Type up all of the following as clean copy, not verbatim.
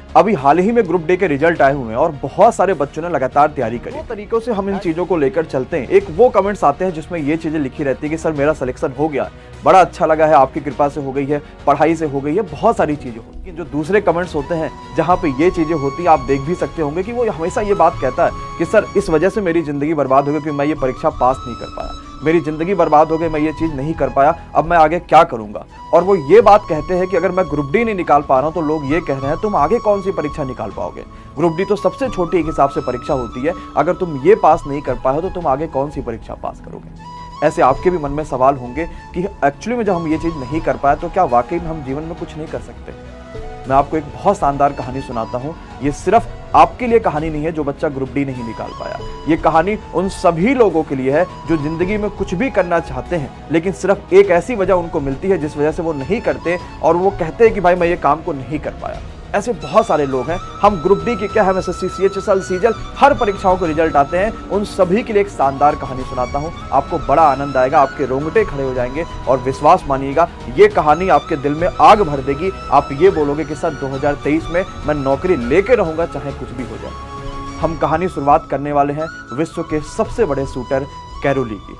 अभी हाल ही में group D के रिजल्ट आए हुए हैं और बहुत सारे बच्चों ने लगातार तैयारी करी। तरीकों से हम इन चीजों को लेकर चलते हैं। एक वो कमेंट्स आते हैं जिसमें ये चीजें लिखी रहती है कि सर मेरा सिलेक्शन हो गया, बड़ा अच्छा लगा है, आपकी कृपा से हो गई है, पढ़ाई से हो गई है, बहुत सारी चीजें होती हैं। जो दूसरे कमेंट्स होते हैं जहाँ पे ये चीजें होती हैं, आप देख भी सकते होंगे कि वो हमेशा ये बात कहता है कि सर इस वजह से मेरी जिंदगी बर्बाद हो गई कि मैं ये परीक्षा पास नहीं कर पाया, मेरी जिंदगी बर्बाद हो गई, मैं ये चीज नहीं कर पाया, अब मैं आगे क्या करूंगा। और वो ये बात कहते हैं कि अगर मैं ग्रुप डी नहीं निकाल पा रहा हूं तो लोग ये कह रहे हैं तुम आगे कौन सी परीक्षा निकाल पाओगे, ग्रुप डी तो सबसे छोटी एक हिसाब से परीक्षा होती है, अगर तुम ये पास नहीं कर पाए हो तो तुम आगे कौन सी परीक्षा पास करोगे। ऐसे आपके भी मन में सवाल होंगे कि एक्चुअली में जब हम ये चीज नहीं कर पाए तो क्या वाकई में हम जीवन में कुछ नहीं कर सकते। मैं आपको एक बहुत शानदार कहानी सुनाता हूँ। ये सिर्फ आपके लिए कहानी नहीं है जो बच्चा ग्रुप डी नहीं निकाल पाया, ये कहानी उन सभी लोगों के लिए है जो जिंदगी में कुछ भी करना चाहते हैं लेकिन सिर्फ एक ऐसी वजह उनको मिलती है जिस वजह से वो नहीं करते और वो कहते हैं कि भाई मैं ये काम को नहीं कर पाया। ऐसे बहुत सारे लोग हैं। हम ग्रुप डी के क्या है, एसएससी, सीएचएसएल, सीजीएल, हर परीक्षाओं के रिजल्ट आते हैं, उन सभी के लिए एक शानदार कहानी सुनाता हूं। आपको बड़ा आनंद आएगा, आपके रोंगटे खड़े हो जाएंगे और विश्वास मानिएगा ये कहानी आपके दिल में आग भर देगी। आप ये बोलोगे कि सर 2023 में मैं नौकरी लेके रहूंगा चाहे कुछ भी हो जाए। हम कहानी शुरुआत करने वाले हैं विश्व के सबसे बड़े शूटर कैरोली की।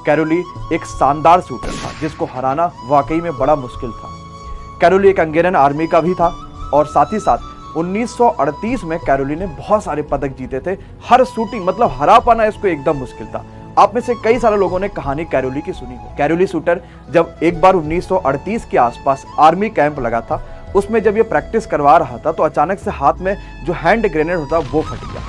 कैरोली एक शानदार शूटर था जिसको हराना वाकई में बड़ा मुश्किल था। कैरोली एक हंगेरियन आर्मी का भी था और साथ ही साथ 1938 में कैरोली ने बहुत सारे पदक जीते थे। हर शूटिंग मतलब हरा पाना इसको एकदम मुश्किल था। आप में से कई सारे लोगों ने कहानी कैरोली की सुनी हो। कैरोली शूटर जब एक बार 1938 के आसपास आर्मी कैंप लगा था, उसमें जब ये प्रैक्टिस करवा रहा था तो अचानक से हाथ में जो हैंड ग्रेनेड होता वो फट गया।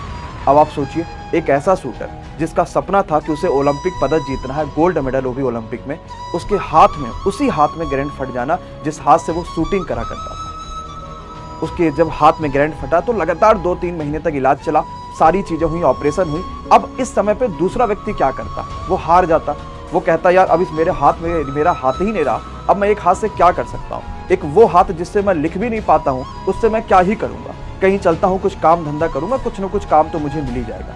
अब आप सोचिए, एक ऐसा शूटर जिसका सपना था कि उसे ओलंपिक पदक जीतना है, गोल्ड मेडल वो भी ओलंपिक में, उसके हाथ में, उसी हाथ में ग्रेनेड फट जाना जिस हाथ से वो शूटिंग करा करता था। उसके जब हाथ में ग्रेनेड फटा तो लगातार 2-3 महीने तक इलाज चला, सारी चीजें हुई, ऑपरेशन हुई। अब इस समय पे दूसरा व्यक्ति क्या करता, वो हार जाता। वो कहता यार अब इस मेरे हाथ में मेरा हाथ ही नहीं रहा, अब मैं एक हाथ से क्या कर सकता हूँ, एक वो हाथ जिससे मैं लिख भी नहीं पाता हूँ उससे मैं क्या ही करूंगा, कहीं चलता हूँ, कुछ काम धंधा करूंगा, कुछ ना कुछ काम तो मुझे मिल ही जाएगा।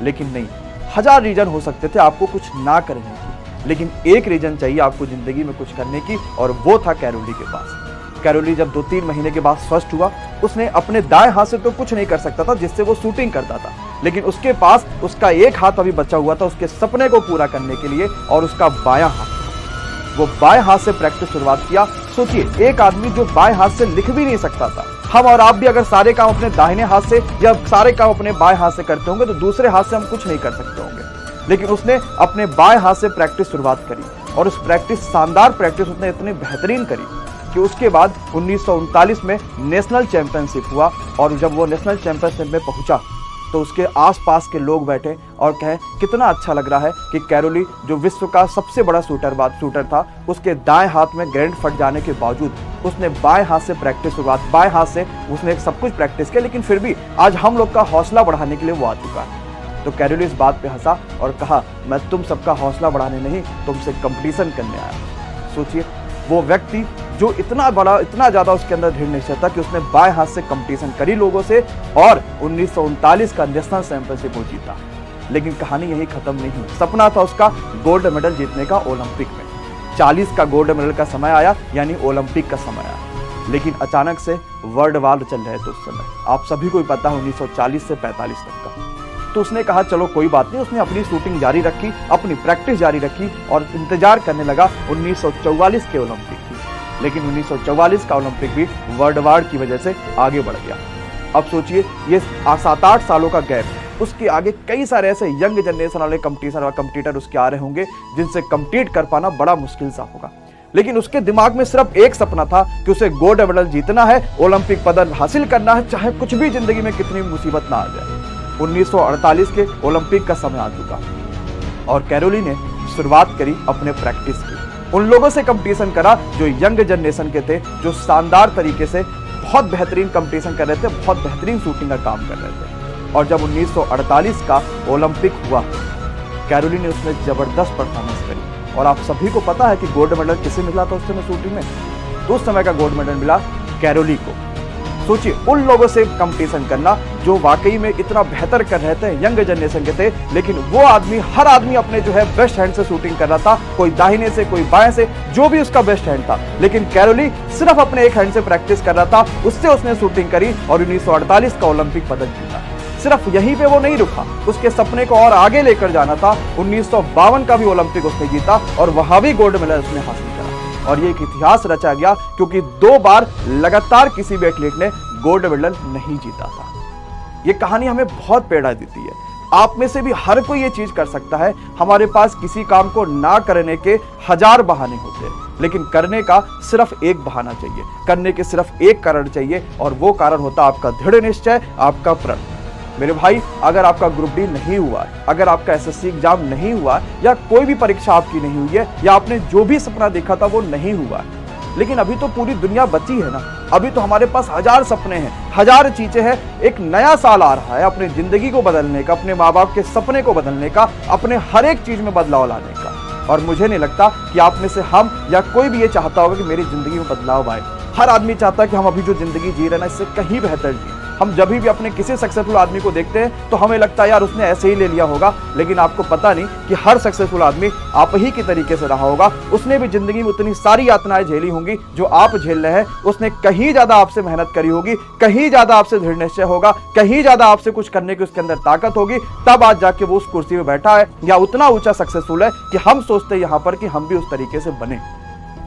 लेकिन नहीं, 1000 रीजन हो सकते थे आपको कुछ ना करने की, लेकिन एक रीजन चाहिए आपको जिंदगी में कुछ करने की, और वो था कैरोली के पास। कैरोली जब 2-3 महीने के बाद स्वस्थ हुआ, उसने अपने दाएं हाथ से तो कुछ नहीं कर सकता था जिससे वो शूटिंग करता था, लेकिन उसके पास उसका एक हाथ अभी बचा हुआ था उसके सपने को पूरा करने के लिए, और उसका बायां हाथ। वो बाएं हाथ से प्रैक्टिस शुरुआत किया। सोचिए, एक आदमी जो बाएं हाथ से लिख भी नहीं सकता था, हम और आप भी अगर सारे काम अपने दाहिने हाथ से या सारे काम अपने बाएं हाथ से करते होंगे तो दूसरे हाथ से हम कुछ नहीं कर सकते होंगे, लेकिन उसने अपने बाएं हाथ से प्रैक्टिस शुरुआत करी और उस प्रैक्टिस, शानदार प्रैक्टिस उसने इतनी बेहतरीन करी कि उसके बाद 1939 में नेशनल चैंपियनशिप हुआ। और जब वो नेशनल चैंपियनशिप में पहुंचा तो उसके आसपास के लोग बैठे और कहे कितना अच्छा लग रहा है कि कैरोली जो विश्व का सबसे बड़ा शूटर था, उसके दाएं हाथ में ग्रेनेड फट जाने के बावजूद उसने बाएं हाथ से प्रैक्टिस शुरुआत, बाएं हाथ से उसने सब कुछ प्रैक्टिस किया, लेकिन फिर भी आज हम लोग का हौसला बढ़ाने के लिए वो आ चुका है। तो कैरोली इस बात पे हंसा और कहा मैं तुम सबका हौसला बढ़ाने नहीं, तुमसे कंपटीशन करने आया। सोचिए, वो व्यक्ति जो इतना बड़ा, इतना ज्यादा उसके अंदर दृढ़ निश्चय था कि उसने बाएं हाथ से कंपटीशन करी लोगों से और 1939 का नेशनल चैंपियनशिप वो जीता। लेकिन कहानी यही खत्म नहीं हुई। सपना था उसका गोल्ड मेडल जीतने का ओलंपिक में। 40 का गोल्ड मेडल का समय आया, यानी ओलंपिक का समय आया, लेकिन अचानक से वर्ल्ड वार चल रहे थे उस समय, आप सभी को पता है 1940 से 45 तक का। तो उसने कहा चलो कोई बात नहीं, उसने अपनी शूटिंग जारी रखी, अपनी प्रैक्टिस जारी रखी और इंतजार करने लगा 1944 के ओलंपिक की। लेकिन 1944 का ओलंपिक भी वर्ल्ड वार की वजह से आगे बढ़ गया। अब सोचिए, ये 7-8 सालों का गैप, उसके आगे कई सारे ऐसे यंग जनरेशन वाले कंपटीटर उसके आ रहे होंगे जिनसे कम्पीट कर पाना बड़ा मुश्किल सा होगा। लेकिन उसके दिमाग में सिर्फ एक सपना था कि उसे गोल्ड मेडल जीतना है, ओलंपिक पदक हासिल करना है, चाहे कुछ भी जिंदगी में कितनी मुसीबत ना आ जाए। 1948 के ओलंपिक का समय आ चुका और कैरोली ने शुरुआत करी अपने प्रैक्टिस की। उन लोगों से कंपटीशन करा जो यंग जनरेशन के थे, जो शानदार तरीके से बहुत बेहतरीन कंपटीशन कर रहे थे, बहुत बेहतरीन शूटिंग का काम कर रहे थे। और जब 1948 का ओलंपिक हुआ, कैरोली ने उसमें जबरदस्त परफॉर्मेंस करी। और आप सभी को पता है कि गोल्ड मेडल किसे मिला था उस समय शूटिंग में, तो उस समय का गोल्ड मेडल मिला कैरोली को। सोचिए उन लोगों से कंपटीशन करना जो वाकई में इतना बेहतर कर रहे थे, यंग जनरेशन के थे, लेकिन वो आदमी, हर आदमी अपने जो है बेस्ट हैंड से शूटिंग कर रहा था, कोई दाहिने से, कोई बाएं से, जो भी उसका बेस्ट हैंड था। लेकिन कैरोली सिर्फ अपने एक हैंड से प्रैक्टिस कर रहा था, उससे उसने शूटिंग करी और 1948 का ओलंपिक पदक जीता। सिर्फ यहीं पे वो नहीं रुका, उसके सपने को और आगे लेकर जाना था। 1952 का भी ओलंपिक उसने जीता और वहां भी गोल्ड मेडल उसने हासिल करा। और ये एक इतिहास रचा गया क्योंकि 2 बार लगातार किसी भी एथलीट ने गोल्ड मेडल नहीं जीता था। ये कहानी हमें बहुत प्रेरणा देती है। आप में से भी हर कोई ये चीज कर सकता है। हमारे पास किसी काम को ना करने के 1000 बहाने होते हैं, लेकिन करने का सिर्फ एक बहाना चाहिए, करने के सिर्फ एक कारण चाहिए, और वो कारण होता है आपका दृढ़ निश्चय, आपका प्रण। मेरे भाई, अगर आपका ग्रुप डी नहीं हुआ, अगर आपका एसएससी एग्जाम नहीं हुआ, या कोई भी परीक्षा आपकी नहीं हुई है, या आपने जो भी सपना देखा था वो नहीं हुआ, लेकिन अभी तो पूरी दुनिया बची है ना। अभी तो हमारे पास 1000 सपने हैं, 1000 चीजें हैं। एक नया साल आ रहा है अपनी जिंदगी को बदलने का, अपने माँ बाप के सपने को बदलने का, अपने हर एक चीज में बदलाव लाने का। और मुझे नहीं लगता कि आप में से हम या कोई भी ये चाहता होगा कि मेरी जिंदगी में बदलाव आए। हर आदमी चाहता है कि हम अभी जो जिंदगी जी रहे हैं ना, इससे कहीं बेहतर जिए। हम जब भी अपने किसी सक्सेसफुल आदमी को देखते हैं तो हमें लगता है यार उसने ऐसे ही ले लिया होगा, लेकिन आपको पता नहीं कि हर सक्सेसफुल आदमी आप ही की तरीके से रहा होगा। उसने भी जिंदगी में उतनी सारी यातनाएं झेली होंगी जो आप झेल रहे हैं। उसने कहीं ज्यादा आपसे मेहनत करी होगी, कहीं ज्यादा आपसे दृढ़ निश्चय होगा, कहीं ज्यादा आपसे कुछ करने की उसके अंदर ताकत होगी, तब आज जाके वो उस कुर्सी में बैठा है या उतना ऊंचा सक्सेसफुल है कि हम सोचते हैं यहाँ पर कि हम भी उस तरीके से बने।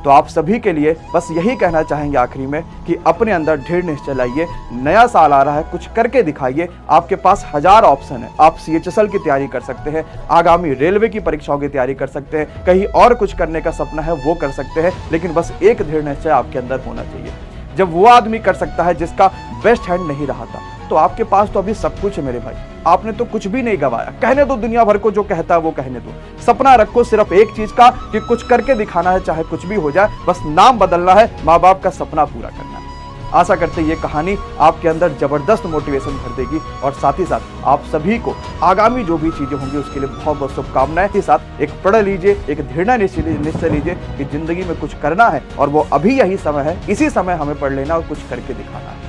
तो आप सभी के लिए बस यही कहना चाहेंगे आखिरी में कि अपने अंदर दृढ़ निश्चय लाइए। नया साल आ रहा है, कुछ करके दिखाइए। आपके पास 1000 ऑप्शन है। आप CHSL की तैयारी कर सकते हैं, आगामी रेलवे की परीक्षाओं की तैयारी कर सकते हैं, कहीं और कुछ करने का सपना है वो कर सकते हैं, लेकिन बस एक दृढ़ निश्चय आपके अंदर होना चाहिए। जब वो आदमी कर सकता है जिसका बेस्ट हैंड नहीं रहा था, तो आपके पास तो अभी सब कुछ है मेरे भाई। आपने तो कुछ भी नहीं गवाया। कहने दो दुनिया भर को जो कहता है वो कहने दो। सपना रखो सिर्फ एक चीज का कि कुछ करके दिखाना है, चाहे कुछ भी हो जाए, बस नाम बदलना है, माँ बाप का सपना पूरा करना है। आशा करते ये कहानी आपके अंदर जबरदस्त मोटिवेशन भर देगी और साथ ही साथ आप सभी को आगामी जो भी चीजें होंगी उसके लिए बहुत बहुत शुभकामनाएं। के साथ एक प्रण लीजिए, एक दृढ़ निश्चय लीजिए कि जिंदगी में कुछ करना है और वो अभी यही समय है, इसी समय हमें पढ़ लेना और कुछ करके दिखाना है।